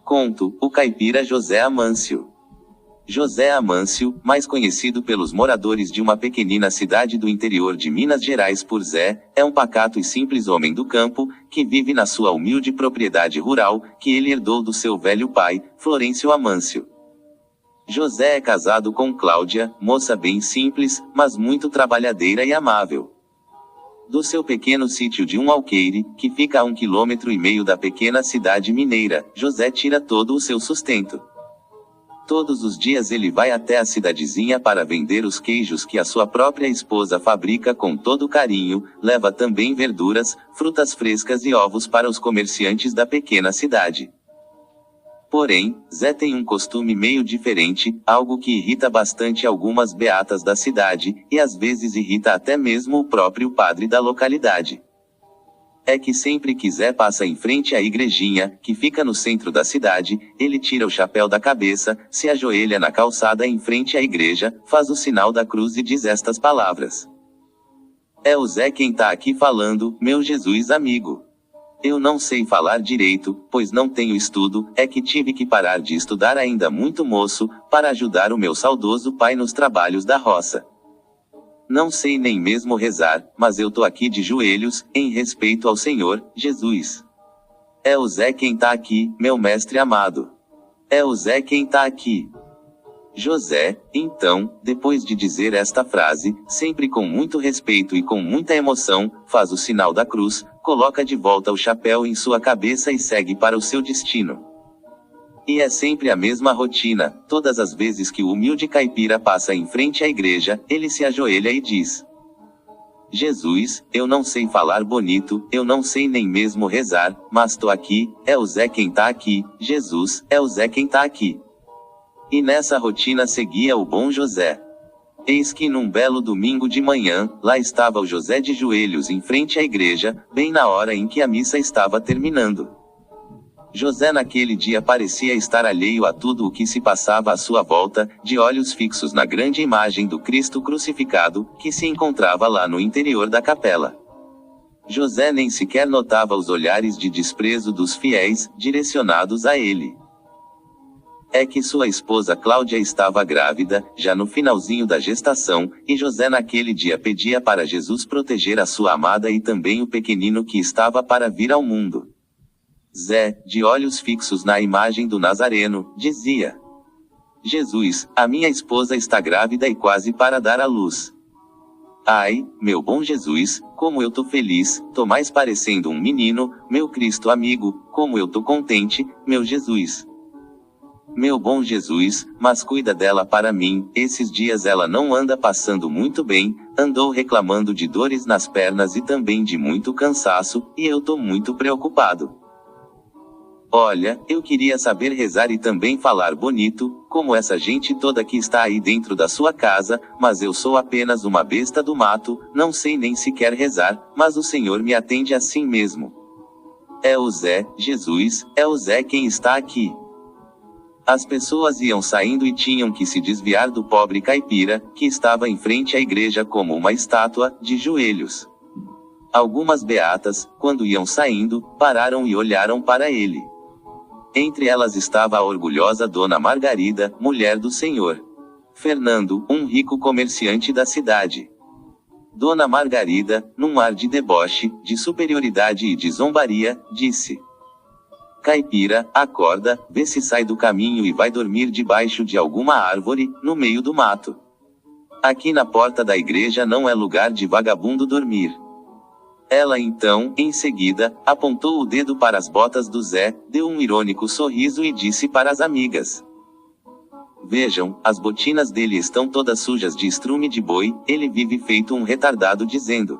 Conto: o caipira José Amâncio. José Amâncio, mais conhecido pelos moradores de uma pequenina cidade do interior de Minas Gerais por Zé, é um pacato e simples homem do campo, que vive na sua humilde propriedade rural, que ele herdou do seu velho pai, Florencio Amâncio. José é casado com Cláudia, moça bem simples, mas muito trabalhadeira e amável. Do seu pequeno sítio de um alqueire, que fica a 1,5 km da pequena cidade mineira, José tira todo o seu sustento. Todos os dias ele vai até a cidadezinha para vender os queijos que a sua própria esposa fabrica com todo carinho, leva também verduras, frutas frescas e ovos para os comerciantes da pequena cidade. Porém, Zé tem um costume meio diferente, algo que irrita bastante algumas beatas da cidade, e às vezes irrita até mesmo o próprio padre da localidade. É que sempre que Zé passa em frente à igrejinha, que fica no centro da cidade, ele tira o chapéu da cabeça, se ajoelha na calçada em frente à igreja, faz o sinal da cruz e diz estas palavras: "É o Zé quem tá aqui falando, meu Jesus amigo. Eu não sei falar direito, pois não tenho estudo, é que tive que parar de estudar ainda muito moço, para ajudar o meu saudoso pai nos trabalhos da roça. Não sei nem mesmo rezar, mas eu tô aqui de joelhos, em respeito ao Senhor, Jesus. É o Zé quem tá aqui, meu mestre amado. É o Zé quem tá aqui." José, então, depois de dizer esta frase, sempre com muito respeito e com muita emoção, faz o sinal da cruz, coloca de volta o chapéu em sua cabeça e segue para o seu destino. E é sempre a mesma rotina, todas as vezes que o humilde caipira passa em frente à igreja, ele se ajoelha e diz: "Jesus, eu não sei falar bonito, eu não sei nem mesmo rezar, mas tô aqui, é o Zé quem tá aqui, Jesus, é o Zé quem tá aqui." E nessa rotina seguia o bom José. Eis que num belo domingo de manhã, lá estava o José de joelhos em frente à igreja, bem na hora em que a missa estava terminando. José naquele dia parecia estar alheio a tudo o que se passava à sua volta, de olhos fixos na grande imagem do Cristo crucificado, que se encontrava lá no interior da capela. José nem sequer notava os olhares de desprezo dos fiéis, direcionados a ele. É que sua esposa Cláudia estava grávida, já no finalzinho da gestação, e José naquele dia pedia para Jesus proteger a sua amada e também o pequenino que estava para vir ao mundo. Zé, de olhos fixos na imagem do Nazareno, dizia: "Jesus, a minha esposa está grávida e quase para dar à luz. Ai, meu bom Jesus, como eu tô feliz, tô mais parecendo um menino, meu Cristo amigo, como eu tô contente, meu Jesus. Meu bom Jesus, mas cuida dela para mim, esses dias ela não anda passando muito bem, andou reclamando de dores nas pernas e também de muito cansaço, e eu tô muito preocupado. Olha, eu queria saber rezar e também falar bonito, como essa gente toda que está aí dentro da sua casa, mas eu sou apenas uma besta do mato, não sei nem sequer rezar, mas o Senhor me atende assim mesmo. É o Zé, Jesus, é o Zé quem está aqui." As pessoas iam saindo e tinham que se desviar do pobre caipira, que estava em frente à igreja como uma estátua, de joelhos. Algumas beatas, quando iam saindo, pararam e olharam para ele. Entre elas estava a orgulhosa Dona Margarida, mulher do senhor Fernando, um rico comerciante da cidade. Dona Margarida, num ar de deboche, de superioridade e de zombaria, disse: "Caipira, acorda, vê se sai do caminho e vai dormir debaixo de alguma árvore, no meio do mato. Aqui na porta da igreja não é lugar de vagabundo dormir." Ela então, em seguida, apontou o dedo para as botas do Zé, deu um irônico sorriso e disse para as amigas: "Vejam, as botinas dele estão todas sujas de estrume de boi, ele vive feito um retardado dizendo: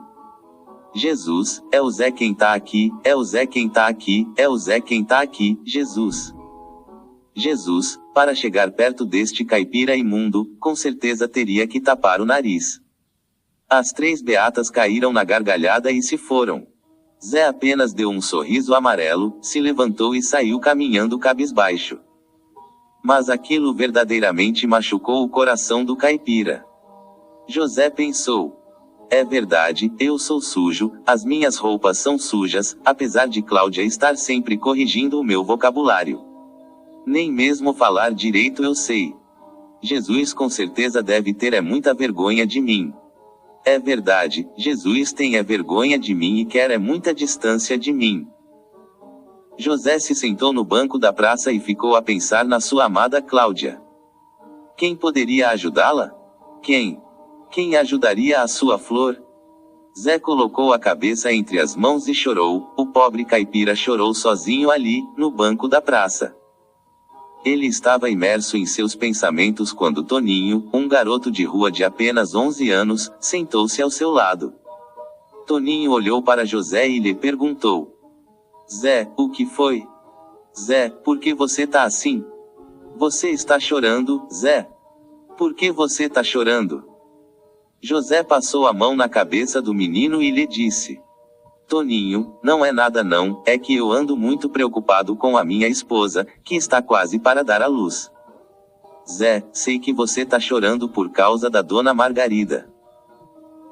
Jesus, é o Zé quem tá aqui, é o Zé quem tá aqui, é o Zé quem tá aqui, Jesus." Jesus, para chegar perto deste caipira imundo, com certeza teria que tapar o nariz. As 3 beatas caíram na gargalhada e se foram. Zé apenas deu um sorriso amarelo, se levantou e saiu caminhando cabisbaixo. Mas aquilo verdadeiramente machucou o coração do caipira. José pensou: "É verdade, eu sou sujo, as minhas roupas são sujas, apesar de Cláudia estar sempre corrigindo o meu vocabulário. Nem mesmo falar direito eu sei. Jesus com certeza deve ter muita vergonha de mim. É verdade, Jesus tem vergonha de mim e quer muita distância de mim. José se sentou no banco da praça e ficou a pensar na sua amada Cláudia. Quem poderia ajudá-la? Quem? Quem ajudaria a sua flor? Zé colocou a cabeça entre as mãos e chorou. O pobre caipira chorou sozinho ali, no banco da praça. Ele estava imerso em seus pensamentos quando Toninho, um garoto de rua de apenas 11 anos, sentou-se ao seu lado. Toninho olhou para José e lhe perguntou: Zé, o que foi? Zé, por que você tá assim? Você está chorando, Zé? Por que você tá chorando? José passou a mão na cabeça do menino e lhe disse: Toninho, não é nada não, é que eu ando muito preocupado com a minha esposa, que está quase para dar à luz. Zé, sei que você tá chorando por causa da dona Margarida.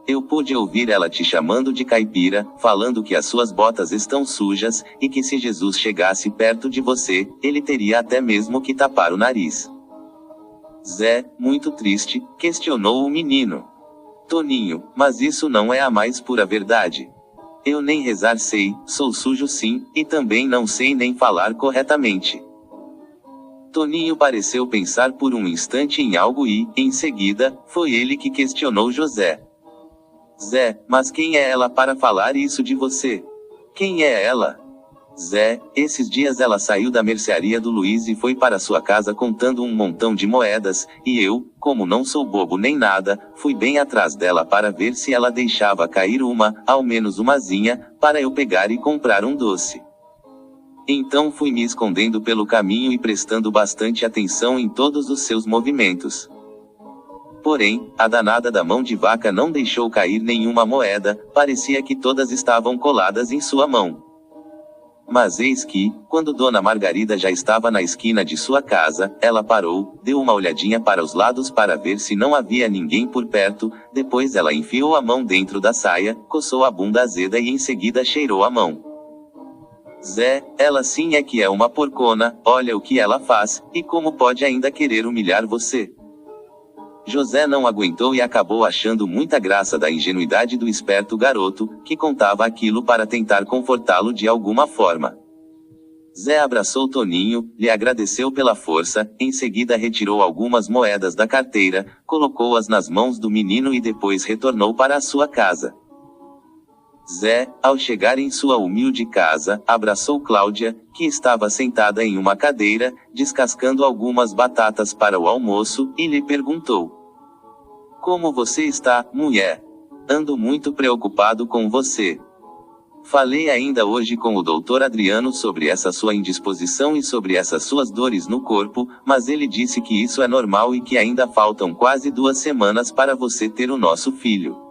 Eu pude ouvir ela te chamando de caipira, falando que as suas botas estão sujas, e que se Jesus chegasse perto de você, ele teria até mesmo que tapar o nariz. Zé, muito triste, questionou o menino. Toninho, mas isso não é a mais pura verdade. Eu nem rezar sei, sou sujo sim, e também não sei nem falar corretamente. Toninho pareceu pensar por um instante em algo e, em seguida, foi ele que questionou José. Zé, mas quem é ela para falar isso de você? Quem é ela? Zé, esses dias ela saiu da mercearia do Luiz e foi para sua casa contando um montão de moedas, e eu, como não sou bobo nem nada, fui bem atrás dela para ver se ela deixava cair ao menos umazinha, para eu pegar e comprar um doce. Então fui me escondendo pelo caminho e prestando bastante atenção em todos os seus movimentos. Porém, a danada da mão de vaca não deixou cair nenhuma moeda, parecia que todas estavam coladas em sua mão. Mas eis que, quando Dona Margarida já estava na esquina de sua casa, ela parou, deu uma olhadinha para os lados para ver se não havia ninguém por perto, depois ela enfiou a mão dentro da saia, coçou a bunda azeda e em seguida cheirou a mão. Zé, ela sim é que é uma porcona, olha o que ela faz, e como pode ainda querer humilhar você. José não aguentou e acabou achando muita graça da ingenuidade do esperto garoto, que contava aquilo para tentar confortá-lo de alguma forma. Zé abraçou Toninho, lhe agradeceu pela força, em seguida retirou algumas moedas da carteira, colocou-as nas mãos do menino e depois retornou para a sua casa. Zé, ao chegar em sua humilde casa, abraçou Cláudia, que estava sentada em uma cadeira, descascando algumas batatas para o almoço, e lhe perguntou: Como você está, mulher? Ando muito preocupado com você. Falei ainda hoje com o Dr. Adriano sobre essa sua indisposição e sobre essas suas dores no corpo, mas ele disse que isso é normal e que ainda faltam quase 2 semanas para você ter o nosso filho.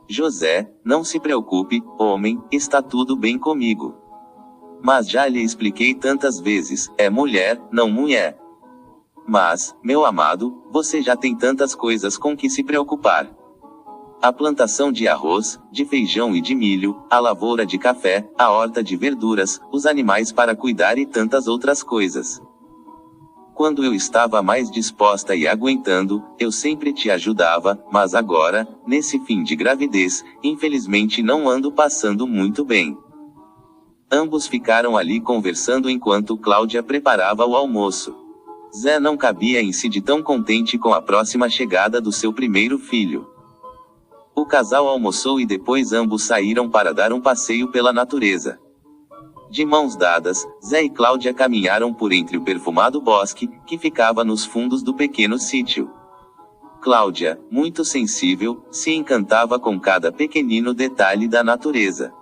José, não se preocupe, homem, está tudo bem comigo. Mas já lhe expliquei tantas vezes, é mulher, não mulher. Mas, meu amado, você já tem tantas coisas com que se preocupar. A plantação de arroz, de feijão e de milho, a lavoura de café, a horta de verduras, os animais para cuidar e tantas outras coisas. Quando eu estava mais disposta e aguentando, eu sempre te ajudava, mas agora, nesse fim de gravidez, infelizmente não ando passando muito bem. Ambos ficaram ali conversando enquanto Cláudia preparava o almoço. Zé não cabia em si de tão contente com a próxima chegada do seu primeiro filho. O casal almoçou e depois ambos saíram para dar um passeio pela natureza. De mãos dadas, Zé e Cláudia caminharam por entre o perfumado bosque, que ficava nos fundos do pequeno sítio. Cláudia, muito sensível, se encantava com cada pequenino detalhe da natureza.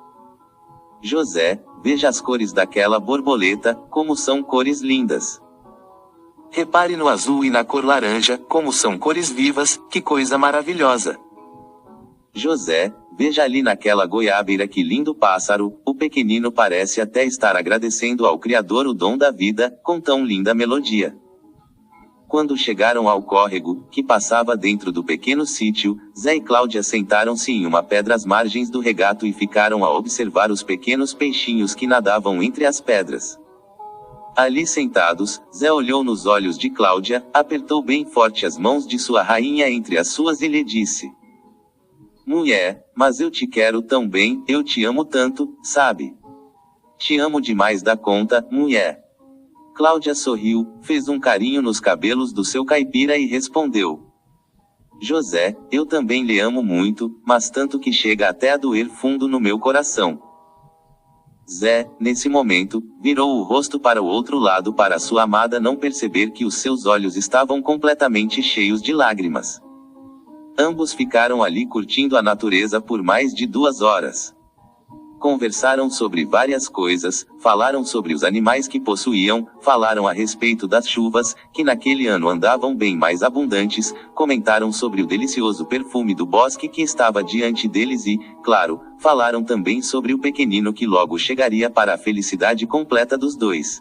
José, veja as cores daquela borboleta, como são cores lindas. Repare no azul e na cor laranja, como são cores vivas, que coisa maravilhosa. José, veja ali naquela goiabeira que lindo pássaro, o pequenino parece até estar agradecendo ao Criador o dom da vida, com tão linda melodia. Quando chegaram ao córrego, que passava dentro do pequeno sítio, Zé e Cláudia sentaram-se em uma pedra às margens do regato e ficaram a observar os pequenos peixinhos que nadavam entre as pedras. Ali sentados, Zé olhou nos olhos de Cláudia, apertou bem forte as mãos de sua rainha entre as suas e lhe disse: mulher, mas eu te quero tão bem, eu te amo tanto, sabe? Te amo demais da conta, mulher. Cláudia sorriu, fez um carinho nos cabelos do seu caipira e respondeu: José, eu também lhe amo muito, mas tanto que chega até a doer fundo no meu coração. Zé, nesse momento, virou o rosto para o outro lado para sua amada não perceber que os seus olhos estavam completamente cheios de lágrimas. Ambos ficaram ali curtindo a natureza por mais de 2 horas. Conversaram sobre várias coisas, falaram sobre os animais que possuíam, falaram a respeito das chuvas, que naquele ano andavam bem mais abundantes, comentaram sobre o delicioso perfume do bosque que estava diante deles e, claro, falaram também sobre o pequenino que logo chegaria para a felicidade completa dos dois.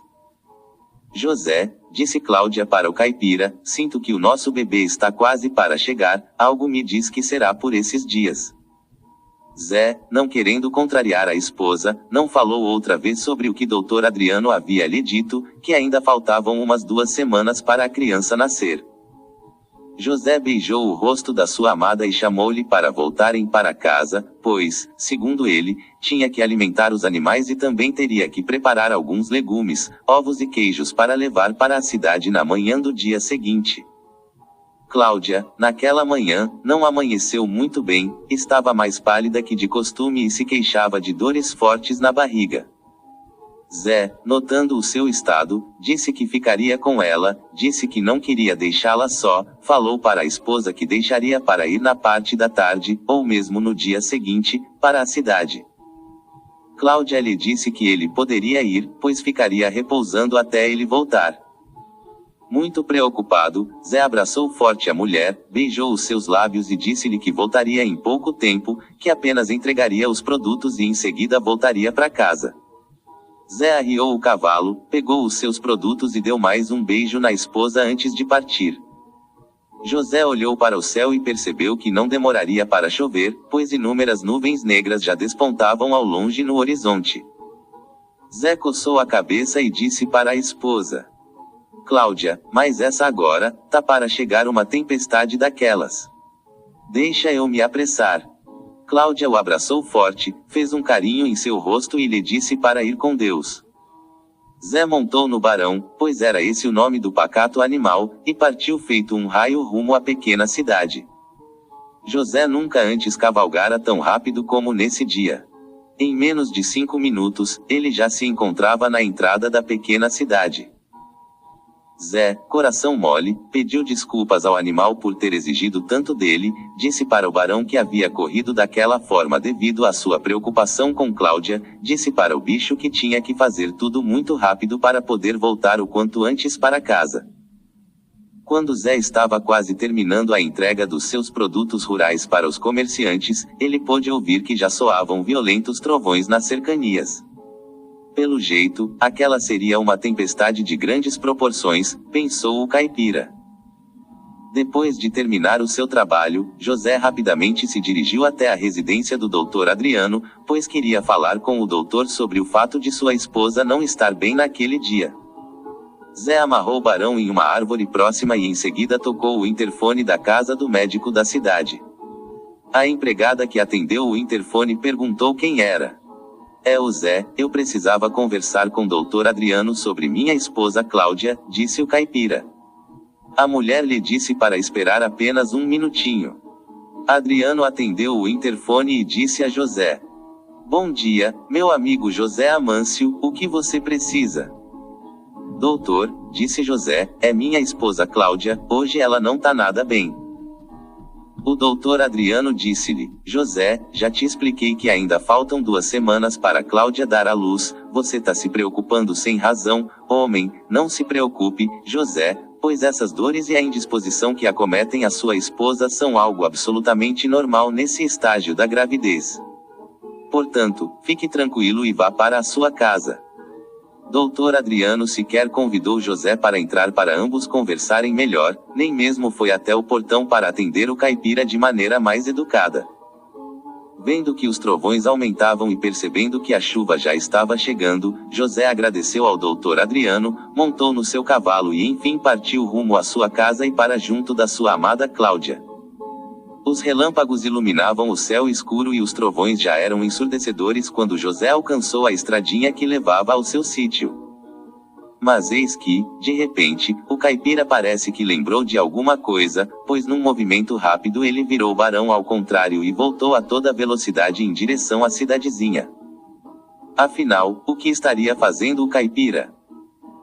José, disse Cláudia para o caipira, sinto que o nosso bebê está quase para chegar, algo me diz que será por esses dias. Zé, não querendo contrariar a esposa, não falou outra vez sobre o que Dr. Adriano havia lhe dito, que ainda faltavam umas 2 semanas para a criança nascer. José beijou o rosto da sua amada e chamou-lhe para voltarem para casa, pois, segundo ele, tinha que alimentar os animais e também teria que preparar alguns legumes, ovos e queijos para levar para a cidade na manhã do dia seguinte. Cláudia, naquela manhã, não amanheceu muito bem, estava mais pálida que de costume e se queixava de dores fortes na barriga. Zé, notando o seu estado, disse que ficaria com ela, disse que não queria deixá-la só, falou para a esposa que deixaria para ir na parte da tarde, ou mesmo no dia seguinte, para a cidade. Cláudia lhe disse que ele poderia ir, pois ficaria repousando até ele voltar. Muito preocupado, Zé abraçou forte a mulher, beijou os seus lábios e disse-lhe que voltaria em pouco tempo, que apenas entregaria os produtos e em seguida voltaria para casa. Zé arriou o cavalo, pegou os seus produtos e deu mais um beijo na esposa antes de partir. José olhou para o céu e percebeu que não demoraria para chover, pois inúmeras nuvens negras já despontavam ao longe no horizonte. Zé coçou a cabeça e disse para a esposa: Cláudia, mas essa agora, tá para chegar uma tempestade daquelas. Deixa eu me apressar. Cláudia o abraçou forte, fez um carinho em seu rosto e lhe disse para ir com Deus. Zé montou no barão, pois era esse o nome do pacato animal, e partiu feito um raio rumo à pequena cidade. José nunca antes cavalgara tão rápido como nesse dia. Em menos de 5 minutos, ele já se encontrava na entrada da pequena cidade. Zé, coração mole, pediu desculpas ao animal por ter exigido tanto dele, disse para o barão que havia corrido daquela forma devido à sua preocupação com Cláudia, disse para o bicho que tinha que fazer tudo muito rápido para poder voltar o quanto antes para casa. Quando Zé estava quase terminando a entrega dos seus produtos rurais para os comerciantes, ele pôde ouvir que já soavam violentos trovões nas cercanias. Pelo jeito, aquela seria uma tempestade de grandes proporções, pensou o caipira. Depois de terminar o seu trabalho, José rapidamente se dirigiu até a residência do Dr. Adriano, pois queria falar com o doutor sobre o fato de sua esposa não estar bem naquele dia. Zé amarrou o barão em uma árvore próxima e em seguida tocou o interfone da casa do médico da cidade. A empregada que atendeu o interfone perguntou quem era. É o Zé, eu precisava conversar com o Dr. Adriano sobre minha esposa Cláudia, disse o caipira. A mulher lhe disse para esperar apenas um minutinho. Adriano atendeu o interfone e disse a José: Bom dia, meu amigo José Amâncio, o que você precisa? Doutor, disse José, é minha esposa Cláudia, hoje ela não tá nada bem. O doutor Adriano disse-lhe: José, já te expliquei que ainda faltam 2 semanas para Cláudia dar à luz, você tá se preocupando sem razão, homem, não se preocupe, José, pois essas dores e a indisposição que acometem a sua esposa são algo absolutamente normal nesse estágio da gravidez. Portanto, fique tranquilo e vá para a sua casa. Dr. Adriano sequer convidou José para entrar para ambos conversarem melhor, nem mesmo foi até o portão para atender o caipira de maneira mais educada. Vendo que os trovões aumentavam e percebendo que a chuva já estava chegando, José agradeceu ao doutor Adriano, montou no seu cavalo e enfim partiu rumo à sua casa e para junto da sua amada Cláudia. Os relâmpagos iluminavam o céu escuro e os trovões já eram ensurdecedores quando José alcançou a estradinha que levava ao seu sítio. Mas eis que, de repente, o caipira parece que lembrou de alguma coisa, pois num movimento rápido ele virou o barão ao contrário e voltou a toda velocidade em direção à cidadezinha. Afinal, o que estaria fazendo o caipira?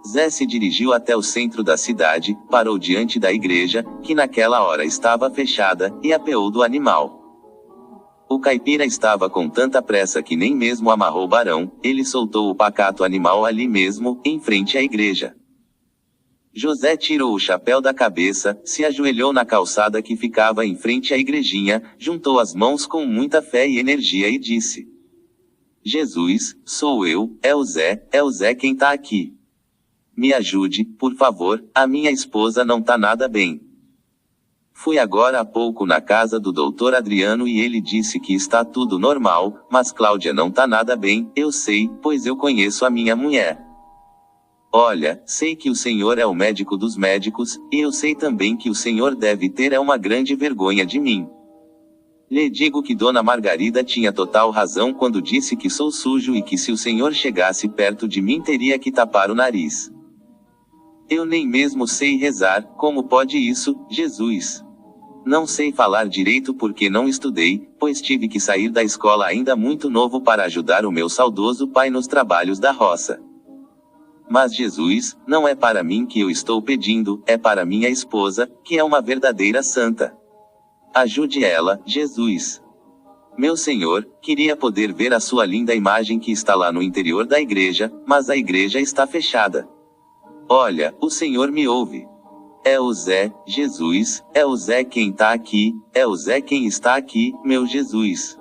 Zé se dirigiu até o centro da cidade, parou diante da igreja, que naquela hora estava fechada, e apeou do animal. O caipira estava com tanta pressa que nem mesmo amarrou o barão, ele soltou o pacato animal ali mesmo, em frente à igreja. José tirou o chapéu da cabeça, se ajoelhou na calçada que ficava em frente à igrejinha, juntou as mãos com muita fé e energia e disse: Jesus, sou eu, é o Zé quem tá aqui. Me ajude, por favor, a minha esposa não tá nada bem. Fui agora há pouco na casa do doutor Adriano e ele disse que está tudo normal, mas Cláudia não tá nada bem, eu sei, pois eu conheço a minha mulher. Olha, sei que o senhor é o médico dos médicos, e eu sei também que o senhor deve ter uma grande vergonha de mim. Lhe digo que Dona Margarida tinha total razão quando disse que sou sujo e que se o senhor chegasse perto de mim teria que tapar o nariz. Eu nem mesmo sei rezar, como pode isso, Jesus? Não sei falar direito porque não estudei, pois tive que sair da escola ainda muito novo para ajudar o meu saudoso pai nos trabalhos da roça. Mas Jesus, não é para mim que eu estou pedindo, é para minha esposa, que é uma verdadeira santa. Ajude ela, Jesus. Meu Senhor, queria poder ver a sua linda imagem que está lá no interior da igreja, mas a igreja está fechada. Olha, o Senhor me ouve. É o Zé, Jesus, é o Zé quem tá aqui, é o Zé quem está aqui, meu Jesus.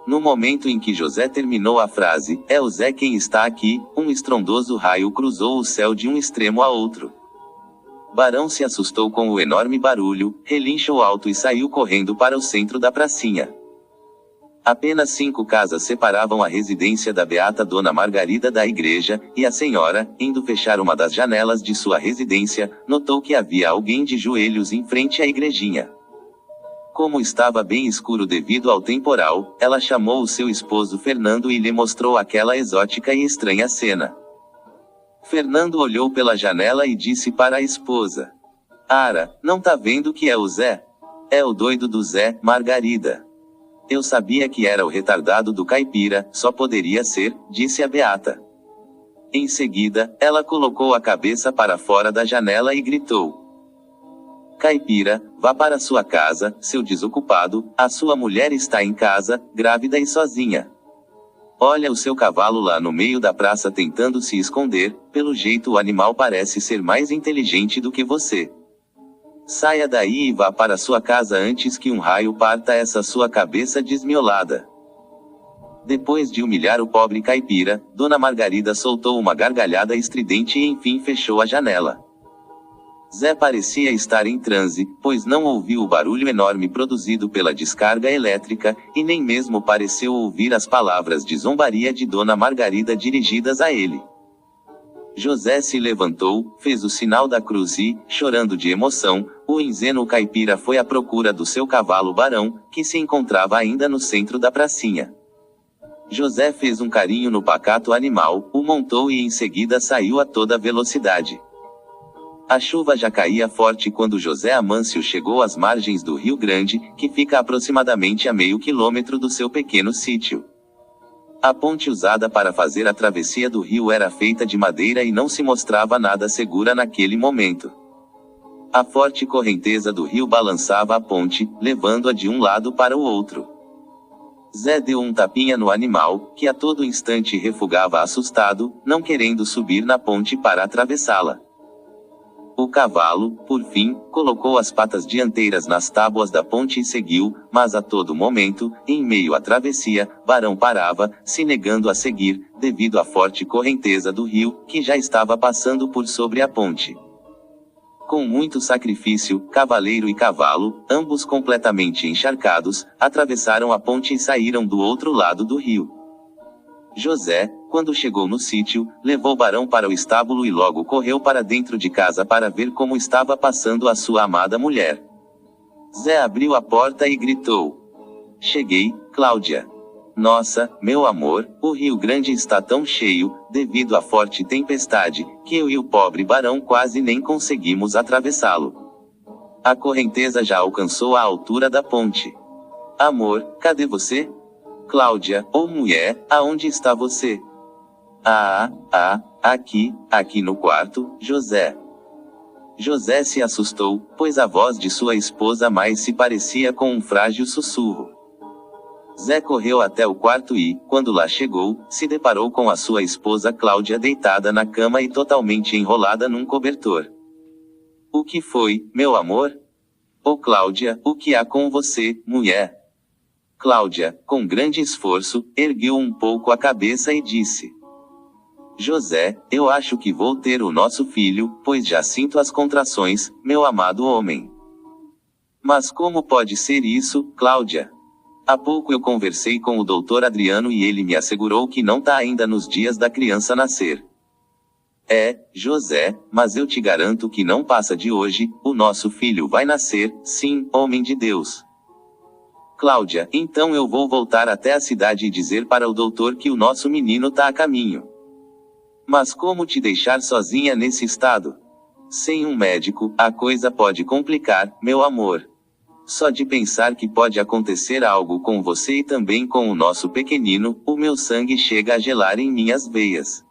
No momento em que José terminou a frase, é o Zé quem está aqui, um estrondoso raio cruzou o céu de um extremo a outro. Barão se assustou com o enorme barulho, relinchou alto e saiu correndo para o centro da pracinha. Apenas 5 casas separavam a residência da beata Dona Margarida da igreja, e a senhora, indo fechar uma das janelas de sua residência, notou que havia alguém de joelhos em frente à igrejinha. Como estava bem escuro devido ao temporal, ela chamou o seu esposo Fernando e lhe mostrou aquela exótica e estranha cena. Fernando olhou pela janela e disse para a esposa: Ara, não tá vendo que é o Zé? É o doido do Zé, Margarida. Eu sabia que era o retardado do caipira, só poderia ser, disse a beata. Em seguida, ela colocou a cabeça para fora da janela e gritou: Caipira, vá para sua casa, seu desocupado, a sua mulher está em casa, grávida e sozinha. Olha o seu cavalo lá no meio da praça tentando se esconder, pelo jeito o animal parece ser mais inteligente do que você. Saia daí e vá para sua casa antes que um raio parta essa sua cabeça desmiolada. Depois de humilhar o pobre caipira, Dona Margarida soltou uma gargalhada estridente e enfim fechou a janela. Zé parecia estar em transe, pois não ouviu o barulho enorme produzido pela descarga elétrica, e nem mesmo pareceu ouvir as palavras de zombaria de Dona Margarida dirigidas a ele. José se levantou, fez o sinal da cruz e, chorando de emoção, o ingênuo caipira foi à procura do seu cavalo Barão, que se encontrava ainda no centro da pracinha. José fez um carinho no pacato animal, o montou e em seguida saiu a toda velocidade. A chuva já caía forte quando José Amâncio chegou às margens do Rio Grande, que fica aproximadamente a meio quilômetro do seu pequeno sítio. A ponte usada para fazer a travessia do rio era feita de madeira e não se mostrava nada segura naquele momento. A forte correnteza do rio balançava a ponte, levando-a de um lado para o outro. Zé deu um tapinha no animal, que a todo instante refugava assustado, não querendo subir na ponte para atravessá-la. O cavalo, por fim, colocou as patas dianteiras nas tábuas da ponte e seguiu, mas a todo momento, em meio à travessia, Barão parava, se negando a seguir, devido à forte correnteza do rio, que já estava passando por sobre a ponte. Com muito sacrifício, cavaleiro e cavalo, ambos completamente encharcados, atravessaram a ponte e saíram do outro lado do rio. José, quando chegou no sítio, levou o barão para o estábulo e logo correu para dentro de casa para ver como estava passando a sua amada mulher. Zé abriu a porta e gritou: "Cheguei, Cláudia. Nossa, meu amor, o Rio Grande está tão cheio, devido à forte tempestade, que eu e o pobre barão quase nem conseguimos atravessá-lo. A correnteza já alcançou a altura da ponte. Amor, cadê você? Cláudia, ô mulher, aonde está você?" Aqui no quarto, José." José se assustou, pois a voz de sua esposa mais se parecia com um frágil sussurro. Zé correu até o quarto e, quando lá chegou, se deparou com a sua esposa Cláudia deitada na cama e totalmente enrolada num cobertor. "O que foi, meu amor? Ô Cláudia, o que há com você, mulher?" Cláudia, com grande esforço, ergueu um pouco a cabeça e disse: "José, eu acho que vou ter o nosso filho, pois já sinto as contrações, meu amado homem." "Mas como pode ser isso, Cláudia? Há pouco eu conversei com o doutor Adriano e ele me assegurou que não tá ainda nos dias da criança nascer." "É, José, mas eu te garanto que não passa de hoje, o nosso filho vai nascer, sim, homem de Deus." "Cláudia, então eu vou voltar até a cidade e dizer para o doutor que o nosso menino tá a caminho." "Mas como te deixar sozinha nesse estado? Sem um médico, a coisa pode complicar, meu amor. Só de pensar que pode acontecer algo com você e também com o nosso pequenino, o meu sangue chega a gelar em minhas veias."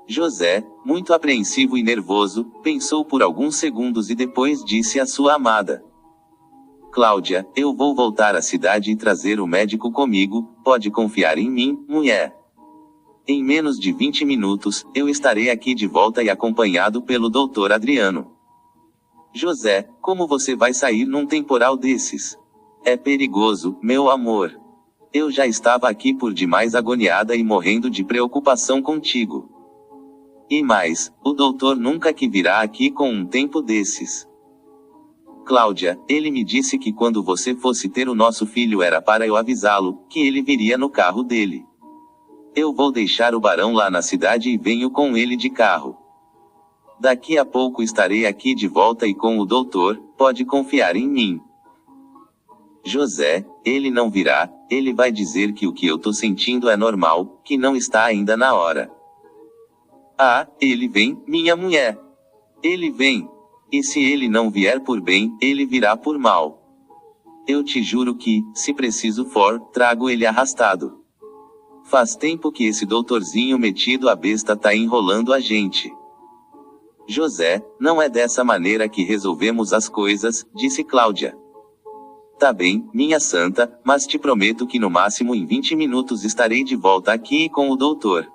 José, muito apreensivo e nervoso, pensou por alguns segundos e depois disse à sua amada: "Cláudia, eu vou voltar à cidade e trazer o médico comigo, pode confiar em mim, mulher. Em menos de 20 minutos, eu estarei aqui de volta e acompanhado pelo doutor Adriano." "José, como você vai sair num temporal desses? É perigoso, meu amor. Eu já estava aqui por demais agoniada e morrendo de preocupação contigo. E mais, o doutor nunca que virá aqui com um tempo desses." "Cláudia, ele me disse que quando você fosse ter o nosso filho era para eu avisá-lo, que ele viria no carro dele. Eu vou deixar o barão lá na cidade e venho com ele de carro. Daqui a pouco estarei aqui de volta e com o doutor, pode confiar em mim." "José, ele não virá, ele vai dizer que o que eu tô sentindo é normal, que não está ainda na hora." "Ah, ele vem, minha mulher. Ele vem. E se ele não vier por bem, ele virá por mal. Eu te juro que, se preciso for, trago ele arrastado. Faz tempo que esse doutorzinho metido a besta tá enrolando a gente." "José, não é dessa maneira que resolvemos as coisas", disse Cláudia. "Tá bem, minha santa, mas te prometo que no máximo em 20 minutos estarei de volta aqui e com o doutor."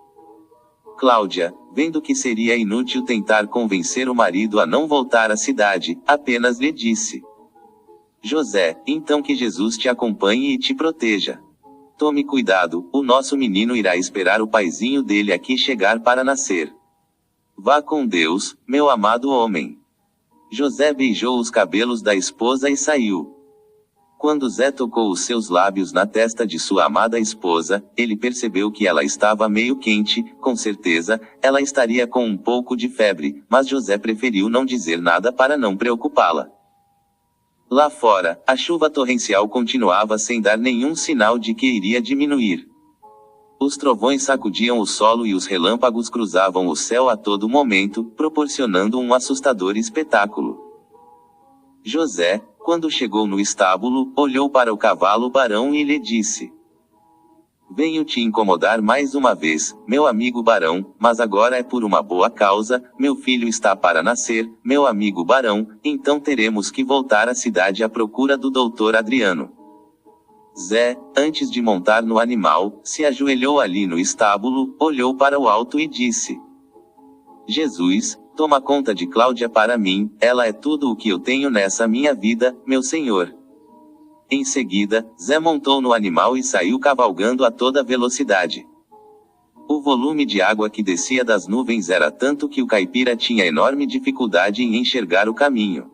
Cláudia, vendo que seria inútil tentar convencer o marido a não voltar à cidade, apenas lhe disse: "José, então que Jesus te acompanhe e te proteja. Tome cuidado, o nosso menino irá esperar o paizinho dele aqui chegar para nascer. Vá com Deus, meu amado homem." José beijou os cabelos da esposa e saiu. Quando Zé tocou os seus lábios na testa de sua amada esposa, ele percebeu que ela estava meio quente, com certeza, ela estaria com um pouco de febre, mas José preferiu não dizer nada para não preocupá-la. Lá fora, a chuva torrencial continuava sem dar nenhum sinal de que iria diminuir. Os trovões sacudiam o solo e os relâmpagos cruzavam o céu a todo momento, proporcionando um assustador espetáculo. José, quando chegou no estábulo, olhou para o cavalo barão e lhe disse: "Venho te incomodar mais uma vez, meu amigo barão, mas agora é por uma boa causa, meu filho está para nascer, meu amigo barão, então teremos que voltar à cidade à procura do doutor Adriano." Zé, antes de montar no animal, se ajoelhou ali no estábulo, olhou para o alto e disse: "Jesus, toma conta de Cláudia para mim, ela é tudo o que eu tenho nessa minha vida, meu senhor." Em seguida, Zé montou no animal e saiu cavalgando a toda velocidade. O volume de água que descia das nuvens era tanto que o caipira tinha enorme dificuldade em enxergar o caminho.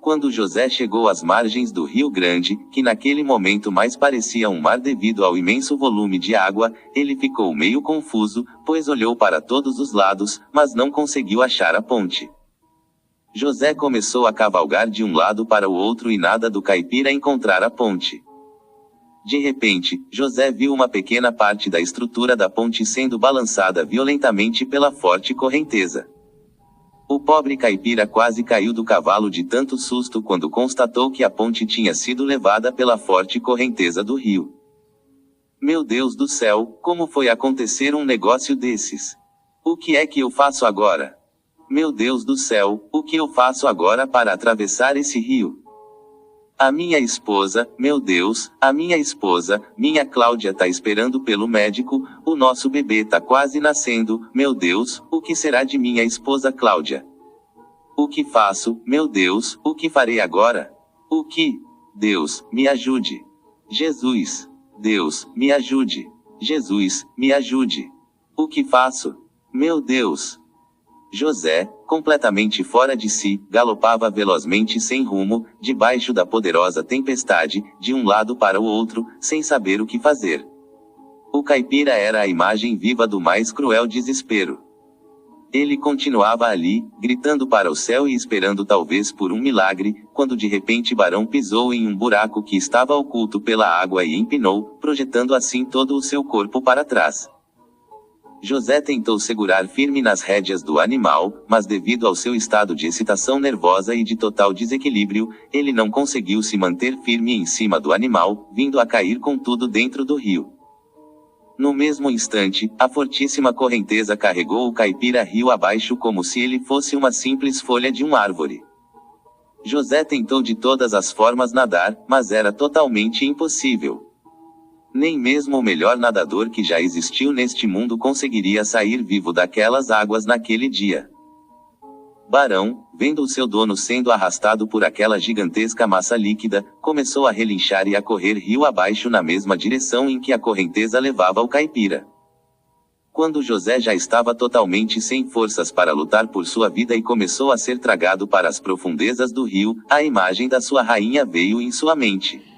Quando José chegou às margens do Rio Grande, que naquele momento mais parecia um mar devido ao imenso volume de água, ele ficou meio confuso, pois olhou para todos os lados, mas não conseguiu achar a ponte. José começou a cavalgar de um lado para o outro e nada do caipira encontrar a ponte. De repente, José viu uma pequena parte da estrutura da ponte sendo balançada violentamente pela forte correnteza. O pobre caipira quase caiu do cavalo de tanto susto quando constatou que a ponte tinha sido levada pela forte correnteza do rio. Meu Deus do céu, como foi acontecer um negócio desses? O que é que eu faço agora? Meu Deus do céu, o que eu faço agora para atravessar esse rio? A minha esposa, meu Deus, a minha esposa, minha Cláudia tá esperando pelo médico, o nosso bebê tá quase nascendo, meu Deus, o que será de minha esposa Cláudia? O que faço, meu Deus, o que farei agora? O que? Deus, me ajude. Jesus, Deus, me ajude. Jesus, me ajude. O que faço? Meu Deus. José, completamente fora de si, galopava velozmente sem rumo, debaixo da poderosa tempestade, de um lado para o outro, sem saber o que fazer. O caipira era a imagem viva do mais cruel desespero. Ele continuava ali, gritando para o céu e esperando talvez por um milagre, quando de repente Barão pisou em um buraco que estava oculto pela água e empinou, projetando assim todo o seu corpo para trás. José tentou segurar firme nas rédeas do animal, mas devido ao seu estado de excitação nervosa e de total desequilíbrio, ele não conseguiu se manter firme em cima do animal, vindo a cair com tudo dentro do rio. No mesmo instante, a fortíssima correnteza carregou o caipira rio abaixo como se ele fosse uma simples folha de uma árvore. José tentou de todas as formas nadar, mas era totalmente impossível. Nem mesmo o melhor nadador que já existiu neste mundo conseguiria sair vivo daquelas águas naquele dia. Barão, vendo o seu dono sendo arrastado por aquela gigantesca massa líquida, começou a relinchar e a correr rio abaixo na mesma direção em que a correnteza levava o caipira. Quando José já estava totalmente sem forças para lutar por sua vida e começou a ser tragado para as profundezas do rio, a imagem da sua rainha veio em sua mente.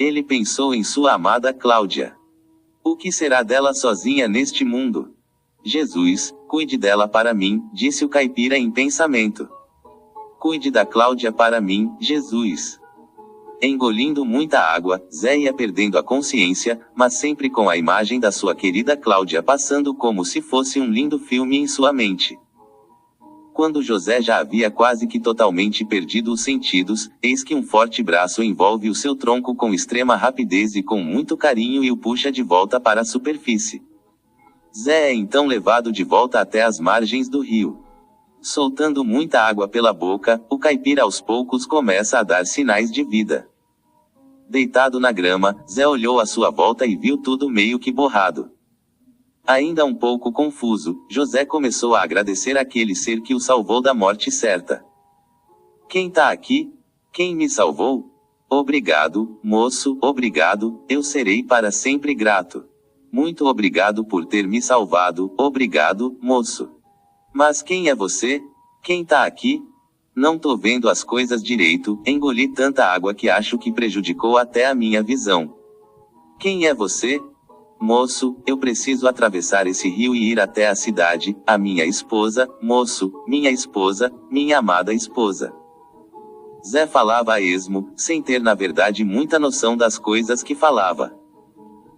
Ele pensou em sua amada Cláudia. O que será dela sozinha neste mundo? Jesus, cuide dela para mim, disse o caipira em pensamento. Cuide da Cláudia para mim, Jesus. Engolindo muita água, Zé ia perdendo a consciência, mas sempre com a imagem da sua querida Cláudia passando como se fosse um lindo filme em sua mente. Quando José já havia quase que totalmente perdido os sentidos, eis que um forte braço envolve o seu tronco com extrema rapidez e com muito carinho e o puxa de volta para a superfície. Zé é então levado de volta até as margens do rio. Soltando muita água pela boca, o caipira aos poucos começa a dar sinais de vida. Deitado na grama, Zé olhou à sua volta e viu tudo meio que borrado. Ainda um pouco confuso, José começou a agradecer aquele ser que o salvou da morte certa. Quem tá aqui? Quem me salvou? Obrigado, moço, obrigado, eu serei para sempre grato. Muito obrigado por ter me salvado, obrigado, moço. Mas quem é você? Quem tá aqui? Não tô vendo as coisas direito, engoli tanta água que acho que prejudicou até a minha visão. Quem é você? Moço, eu preciso atravessar esse rio e ir até a cidade, a minha esposa, moço, minha amada esposa. Zé falava a esmo, sem ter na verdade muita noção das coisas que falava.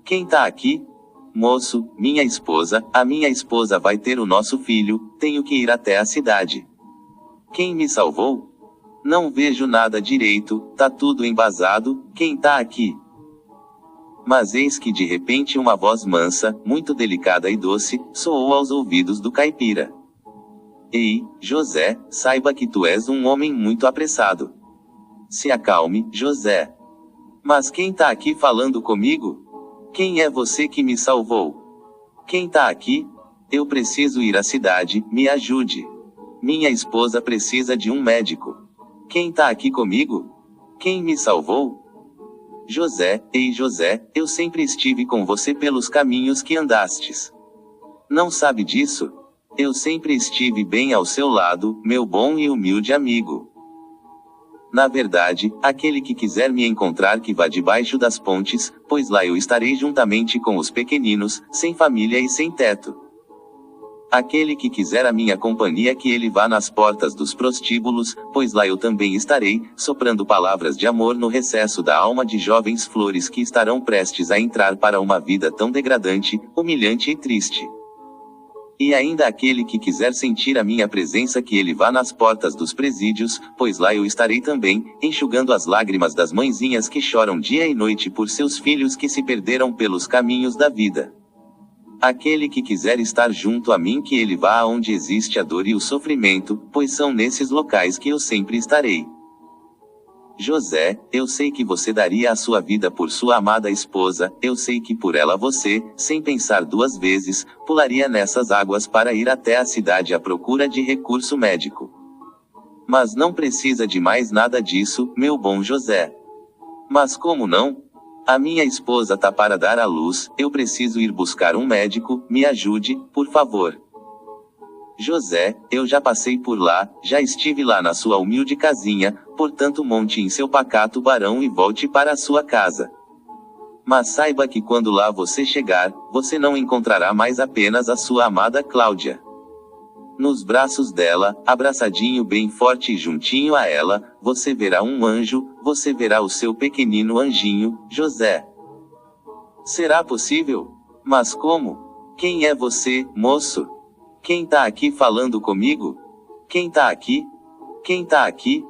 Quem tá aqui? Moço, a minha esposa vai ter o nosso filho, tenho que ir até a cidade. Quem me salvou? Não vejo nada direito, tá tudo embasado, quem tá aqui? Mas eis que de repente uma voz mansa, muito delicada e doce, soou aos ouvidos do caipira. Ei, José, saiba que tu és um homem muito apressado. Se acalme, José. Mas quem tá aqui falando comigo? Quem é você que me salvou? Quem tá aqui? Eu preciso ir à cidade, me ajude. Minha esposa precisa de um médico. Quem tá aqui comigo? Quem me salvou? José, ei José, eu sempre estive com você pelos caminhos que andastes. Não sabe disso? Eu sempre estive bem ao seu lado, meu bom e humilde amigo. Na verdade, aquele que quiser me encontrar que vá debaixo das pontes, pois lá eu estarei juntamente com os pequeninos, sem família e sem teto. Aquele que quiser a minha companhia que ele vá nas portas dos prostíbulos, pois lá eu também estarei, soprando palavras de amor no recesso da alma de jovens flores que estarão prestes a entrar para uma vida tão degradante, humilhante e triste. E ainda aquele que quiser sentir a minha presença que ele vá nas portas dos presídios, pois lá eu estarei também, enxugando as lágrimas das mãezinhas que choram dia e noite por seus filhos que se perderam pelos caminhos da vida. Aquele que quiser estar junto a mim que ele vá aonde existe a dor e o sofrimento, pois são nesses locais que eu sempre estarei. José, eu sei que você daria a sua vida por sua amada esposa, eu sei que por ela você, sem pensar duas vezes, pularia nessas águas para ir até a cidade à procura de recurso médico. Mas não precisa de mais nada disso, meu bom José. Mas como não? A minha esposa tá para dar à luz, eu preciso ir buscar um médico, me ajude, por favor. José, eu já passei por lá, já estive lá na sua humilde casinha, portanto monte em seu pacato barão e volte para a sua casa. Mas saiba que quando lá você chegar, você não encontrará mais apenas a sua amada Cláudia. Nos braços dela, abraçadinho bem forte e juntinho a ela, você verá um anjo, você verá o seu pequenino anjinho, José. Será possível? Mas como? Quem é você, moço? Quem tá aqui falando comigo? Quem tá aqui? Quem tá aqui?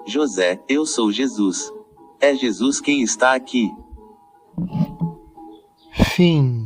José, eu sou Jesus. É Jesus quem está aqui. Fim.